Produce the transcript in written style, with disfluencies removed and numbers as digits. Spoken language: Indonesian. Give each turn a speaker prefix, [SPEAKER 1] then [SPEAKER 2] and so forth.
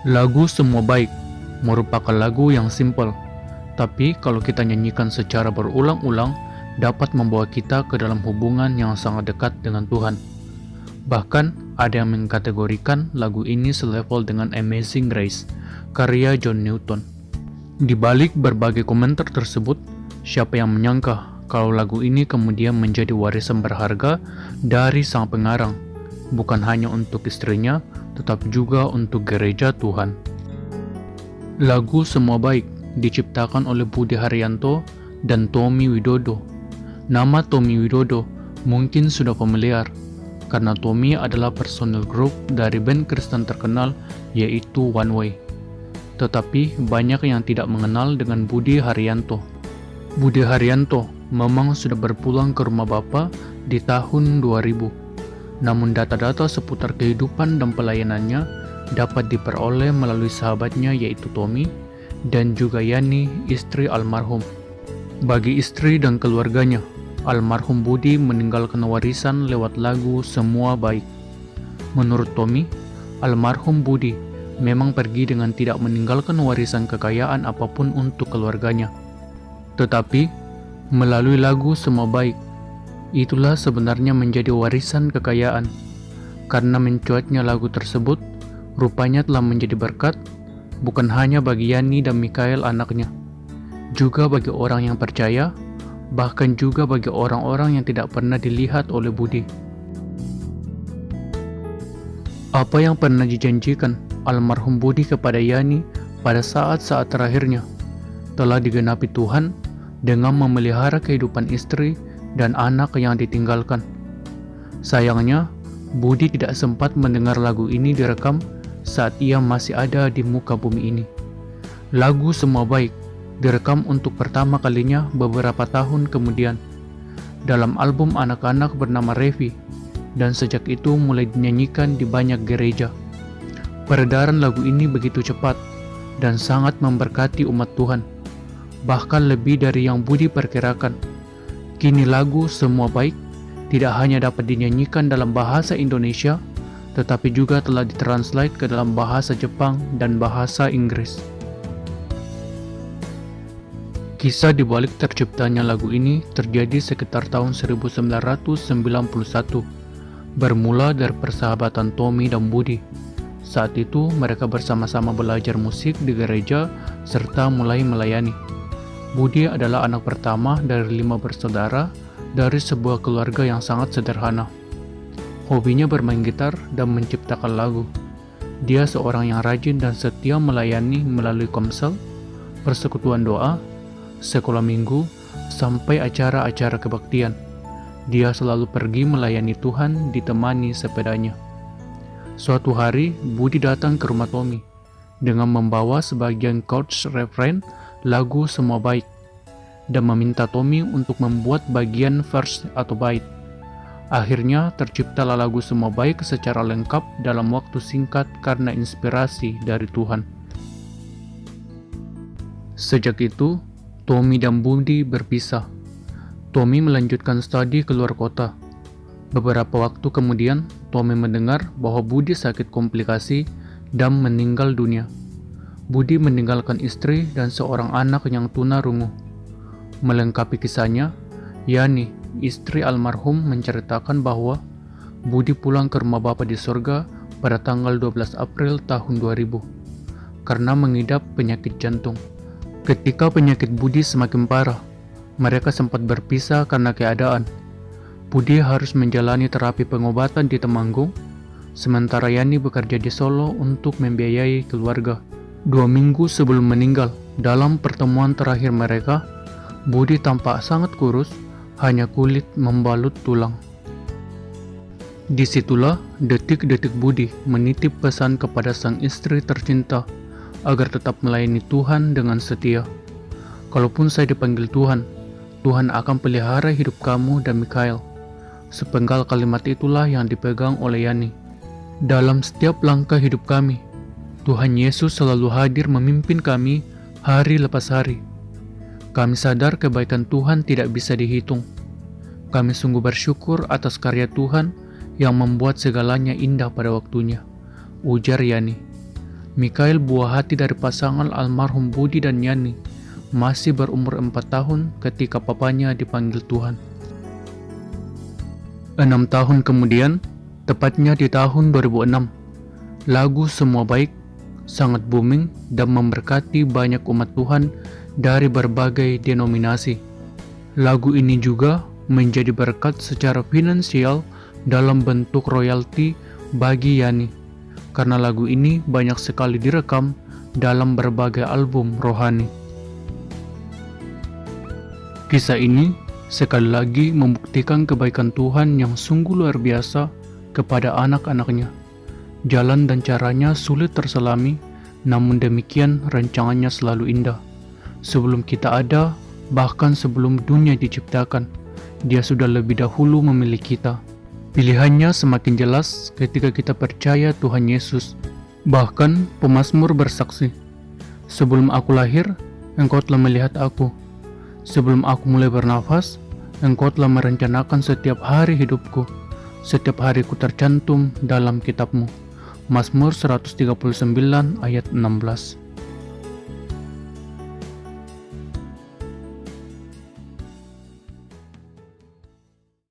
[SPEAKER 1] Lagu Semua Baik merupakan lagu yang simpel, tapi kalau kita nyanyikan secara berulang-ulang, dapat membawa kita ke dalam hubungan yang sangat dekat dengan Tuhan. Bahkan, ada yang mengkategorikan lagu ini selevel dengan Amazing Grace, karya John Newton. Di balik berbagai komentar tersebut, siapa yang menyangka kalau lagu ini kemudian menjadi warisan berharga dari sang pengarang, bukan hanya untuk istrinya, tetapi juga untuk gereja Tuhan. Lagu Semua Baik diciptakan oleh Budi Haryanto dan Tommy Widodo. Nama Tommy Widodo mungkin sudah familiar, karena Tommy adalah personil grup dari band Kristen terkenal yaitu One Way. Tetapi banyak yang tidak mengenal dengan Budi Haryanto. Budi Haryanto memang sudah berpulang ke rumah Bapa di tahun 2000. Namun data-data seputar kehidupan dan pelayanannya dapat diperoleh melalui sahabatnya yaitu Tommy dan juga Yani, istri almarhum. Bagi istri dan keluarganya, almarhum Budi meninggalkan warisan lewat lagu Semua Baik. Menurut Tommy, almarhum Budi memang pergi dengan tidak meninggalkan warisan kekayaan apapun untuk keluarganya. Tetapi, melalui lagu Semua Baik, itulah sebenarnya menjadi warisan kekayaan. Karena mencuatnya lagu tersebut, rupanya telah menjadi berkat, bukan hanya bagi Yani dan Mikael anaknya, juga bagi orang yang percaya, bahkan juga bagi orang-orang yang tidak pernah dilihat oleh Budi. Apa yang pernah dijanjikan almarhum Budi kepada Yani pada saat-saat terakhirnya telah digenapi Tuhan dengan memelihara kehidupan istri dan anak yang ditinggalkan. Sayangnya, Budi tidak sempat mendengar lagu ini direkam saat ia masih ada di muka bumi ini. Lagu Semua Baik direkam untuk pertama kalinya beberapa tahun kemudian dalam album anak-anak bernama Revi, dan sejak itu mulai dinyanyikan di banyak gereja. Peredaran lagu ini begitu cepat dan sangat memberkati umat Tuhan, bahkan lebih dari yang Budi perkirakan. Kini lagu Semua Baik tidak hanya dapat dinyanyikan dalam bahasa Indonesia, tetapi juga telah ditranslate ke dalam bahasa Jepang dan bahasa Inggris. Kisah dibalik terciptanya lagu ini terjadi sekitar tahun 1991, bermula dari persahabatan Tommy dan Budi. Saat itu mereka bersama-sama belajar musik di gereja serta mulai melayani. Budi adalah anak pertama dari 5 bersaudara dari sebuah keluarga yang sangat sederhana. Hobinya bermain gitar dan menciptakan lagu. Dia seorang yang rajin dan setia melayani melalui komsel, persekutuan doa, sekolah minggu, sampai acara-acara kebaktian. Dia selalu pergi melayani Tuhan ditemani sepedanya. Suatu hari, Budi datang ke rumah Tommy dengan membawa sebagian chords refrain lagu Semua Baik dan meminta Tommy untuk membuat bagian verse atau bait. Akhirnya terciptalah lagu Semua Baik secara lengkap dalam waktu singkat karena inspirasi dari Tuhan. Sejak itu, Tommy dan Budi berpisah. Tommy melanjutkan studi ke luar kota. Beberapa waktu kemudian, Tommy mendengar bahwa Budi sakit komplikasi dan meninggal dunia. Budi meninggalkan istri dan seorang anak yang tunarungu. Melengkapi kisahnya, Yani, istri almarhum, menceritakan bahwa Budi pulang ke rumah Bapa di surga pada tanggal 12 April tahun 2000 karena mengidap penyakit jantung. Ketika penyakit Budi semakin parah, mereka sempat berpisah karena keadaan. Budi harus menjalani terapi pengobatan di Temanggung, sementara Yani bekerja di Solo untuk membiayai keluarga. 2 minggu sebelum meninggal, dalam pertemuan terakhir mereka, Budi tampak sangat kurus, hanya kulit membalut tulang. Disitulah detik-detik Budi menitip pesan kepada sang istri tercinta agar tetap melayani Tuhan dengan setia. Kalaupun saya dipanggil Tuhan, Tuhan akan pelihara hidup kamu dan Mikael. Sepenggal kalimat itulah yang dipegang oleh Yani. Dalam setiap langkah hidup kami, Tuhan Yesus selalu hadir memimpin kami hari lepas hari. Kami sadar kebaikan Tuhan tidak bisa dihitung. Kami sungguh bersyukur atas karya Tuhan yang membuat segalanya indah pada waktunya, ujar Yani. Mikael, buah hati dari pasangan almarhum Budi dan Yani, masih berumur 4 tahun ketika papanya dipanggil Tuhan. 6 tahun kemudian, tepatnya di tahun 2006, lagu Semua Baik sangat booming dan memberkati banyak umat Tuhan dari berbagai denominasi. Lagu ini juga menjadi berkat secara finansial dalam bentuk royalti bagi Yani, karena lagu ini banyak sekali direkam dalam berbagai album rohani. Kisah ini sekali lagi membuktikan kebaikan Tuhan yang sungguh luar biasa kepada anak-anaknya. Jalan dan caranya sulit terselami, namun demikian rancangannya selalu indah. Sebelum kita ada, bahkan sebelum dunia diciptakan, Dia sudah lebih dahulu memilih kita. Pilihannya semakin jelas ketika kita percaya Tuhan Yesus. Bahkan pemazmur bersaksi, "Sebelum aku lahir, Engkau telah melihat aku. Sebelum aku mulai bernafas, Engkau telah merencanakan setiap hari hidupku. Setiap hariku tercantum dalam kitab-Mu." Mazmur 139 ayat 16.